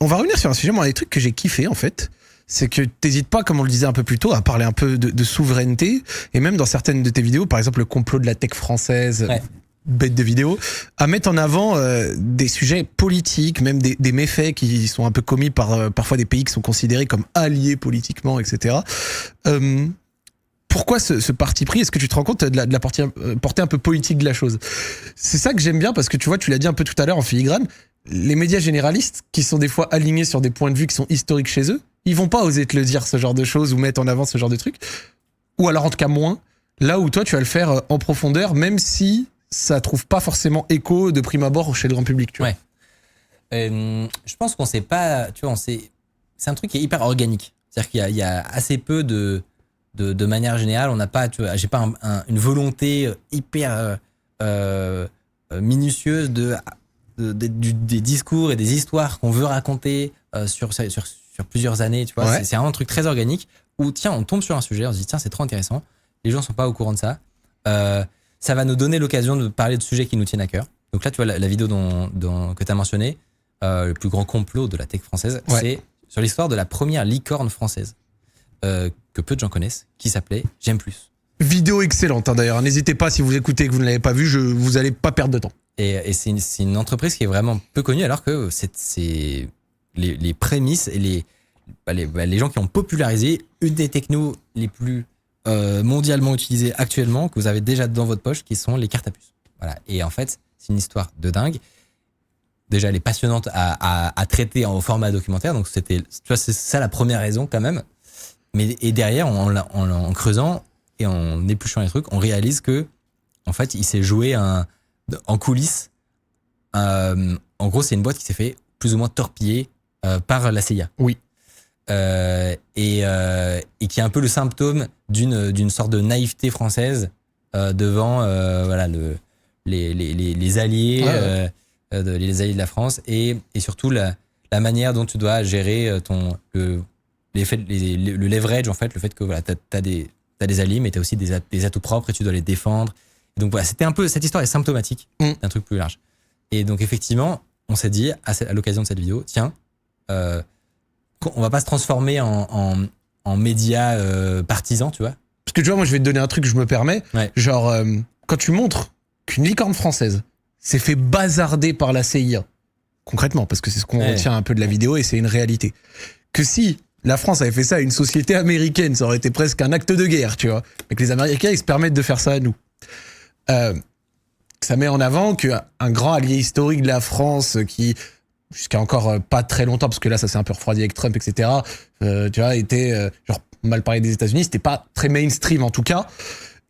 On va revenir sur un sujet, moi, un des trucs que j'ai kiffé, en fait, c'est que t'hésites pas, comme on le disait un peu plus tôt, à parler un peu de souveraineté, et même dans certaines de tes vidéos, par exemple le complot de la tech française, bête de vidéo, à mettre en avant des sujets politiques, même des méfaits qui sont un peu commis par parfois des pays qui sont considérés comme alliés politiquement, etc. Pourquoi ce parti pris? Est-ce que tu te rends compte de la portée un peu politique de la chose? C'est ça que j'aime bien, parce que tu vois, tu l'as dit un peu tout à l'heure en filigrane, les médias généralistes, qui sont des fois alignés sur des points de vue qui sont historiques chez eux, ils vont pas oser te le dire, ce genre de choses, ou mettre en avant ce genre de trucs. Ou alors en tout cas moins. Là où toi, tu vas le faire en profondeur, même si ça trouve pas forcément écho de prime abord chez le grand public. Tu vois. Je pense qu'on sait pas, tu vois, c'est un truc qui est hyper organique. C'est-à-dire qu'il y a assez peu de manière générale, on n'a pas, tu vois, j'ai pas une volonté hyper minutieuse des discours et des histoires qu'on veut raconter sur plusieurs années, tu vois. Ouais. C'est vraiment un truc très organique où, tiens, on tombe sur un sujet, on se dit, tiens, c'est trop intéressant, les gens sont pas au courant de ça. Ça va nous donner l'occasion de parler de sujets qui nous tiennent à cœur. Donc là, tu vois, la vidéo que tu as mentionné, le plus grand complot de la tech française, c'est sur l'histoire de la première licorne française que peu de gens connaissent, qui s'appelait J'aime plus. Vidéo excellente, hein, d'ailleurs. N'hésitez pas, si vous écoutez et que vous ne l'avez pas vue, vous allez pas perdre de temps. Et c'est une entreprise qui est vraiment peu connue, alors que c'est les prémices et les gens qui ont popularisé une des technos les plus mondialement utilisées actuellement, que vous avez déjà dans votre poche, qui sont les cartes à puce. Voilà. Et en fait, c'est une histoire de dingue. Déjà, elle est passionnante à traiter en format documentaire, donc tu vois, c'est ça la première raison quand même. Et derrière, en creusant et en épluchant les trucs, on réalise que, en fait, il s'est joué en coulisses. En gros, c'est une boîte qui s'est fait plus ou moins torpiller par la CIA. Oui. Et qui est un peu le symptôme d'une sorte de naïveté française devant voilà, les alliés, les alliés de la France, et surtout la manière dont tu dois gérer le leverage, en fait, le fait que voilà, t'as des alliés, mais t'as aussi des atouts propres et tu dois les défendre. Et donc voilà, cette histoire est symptomatique d'un truc plus large. Et donc effectivement, on s'est dit à l'occasion de cette vidéo, tiens, on va pas se transformer en médias partisans, tu vois. Parce que tu vois, moi je vais te donner un truc que je me permets. Ouais. Genre, quand tu montres qu'une licorne française s'est fait bazarder par la CIA, concrètement, parce que c'est ce qu'on retient un peu de la vidéo et c'est une réalité, que si la France avait fait ça à une société américaine, ça aurait été presque un acte de guerre, tu vois. Mais que les Américains, ils se permettent de faire ça à nous. Ça met en avant qu'un grand allié historique de la France qui, jusqu'à encore pas très longtemps, parce que là ça s'est un peu refroidi avec Trump, etc., tu vois, était, genre, mal parlé des États-Unis, c'était pas très mainstream en tout cas,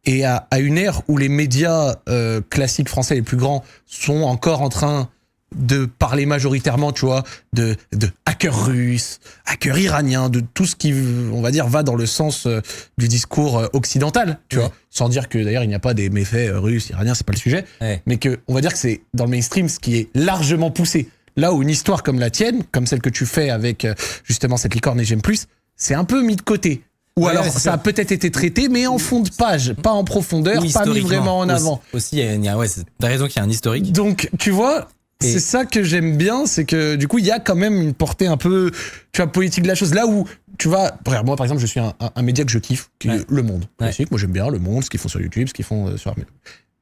et à une ère où les médias classiques français les plus grands sont encore en train de parler majoritairement, tu vois, de hackers russes, hackers iraniens, de tout ce qui, on va dire, va dans le sens du discours occidental, tu vois, sans dire que d'ailleurs il n'y a pas des méfaits russes, iraniens, c'est pas le sujet, mais que on va dire que c'est dans le mainstream ce qui est largement poussé. Là où une histoire comme la tienne, comme celle que tu fais avec justement cette licorne et J'aime plus, c'est un peu mis de côté. Ou alors ça a peut-être été traité, mais en fond de page, pas en profondeur, pas mis vraiment en avant. Aussi, t'as raison qu'il y a un historique. Donc, tu vois, c'est ça que j'aime bien, c'est que du coup, il y a quand même une portée un peu, tu vois, politique de la chose. Là où, tu vois, moi par exemple, je suis un média que je kiffe, qui est Le Monde. Moi j'aime bien Le Monde, ce qu'ils font sur YouTube, ce qu'ils font sur...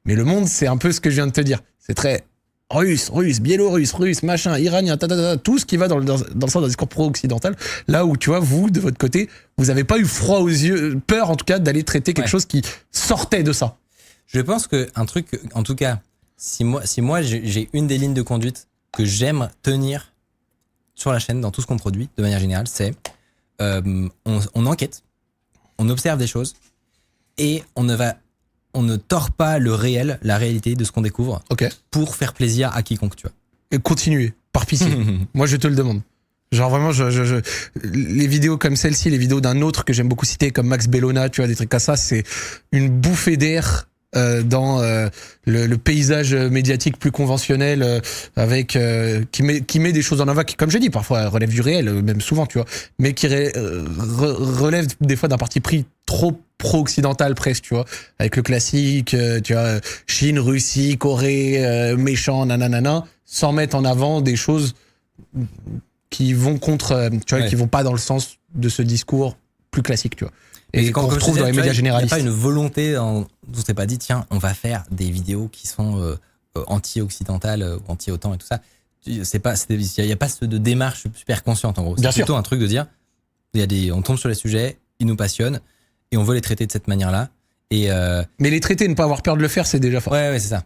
Mais Le Monde, c'est un peu ce que je viens de te dire. C'est très... russe, biélorusse, machin, iranien, tout ce qui va dans le sens d'un discours pro-occidental. Là où, tu vois, vous, de votre côté, vous avez pas eu froid aux yeux, peur en tout cas d'aller traiter quelque chose qui sortait de ça. Je pense que un truc, en tout cas, si moi j'ai une des lignes de conduite que j'aime tenir sur la chaîne dans tout ce qu'on produit, de manière générale, c'est on enquête, on observe des choses et on ne tord pas le réel, la réalité de ce qu'on découvre pour faire plaisir à quiconque, tu vois. Et continuez, par pitié. Moi, je te le demande. Genre vraiment, les vidéos comme celle-ci, les vidéos d'un autre que j'aime beaucoup citer, comme Max Bellona, tu vois, des trucs comme ça, c'est une bouffée d'air dans le paysage médiatique plus conventionnel, avec qui met des choses en avant qui, comme je dis, parfois relèvent du réel, même souvent, tu vois, mais qui relève des fois d'un parti pris trop pro-occidental presque, tu vois, avec le classique, tu vois, Chine, Russie, Corée, méchant, nanana, sans mettre en avant des choses qui vont contre, tu vois, Ouais. qui vont pas dans le sens de ce discours plus classique, tu vois. Et qu'on comme je retrouve disais, dans les tu vois, médias Il n'y généralistes. a pas une volonté, on s'est pas dit, tiens, on va faire des vidéos qui sont anti-occidentales, ou anti-OTAN et tout ça. Il n'y a pas de démarche super consciente, en gros. Bien C'est sûr. plutôt un truc de dire, on tombe sur les sujets, ils nous passionnent, et on veut les traiter de cette manière-là. Et Mais les traiter et ne pas avoir peur de le faire, c'est déjà fort. ouais, c'est ça.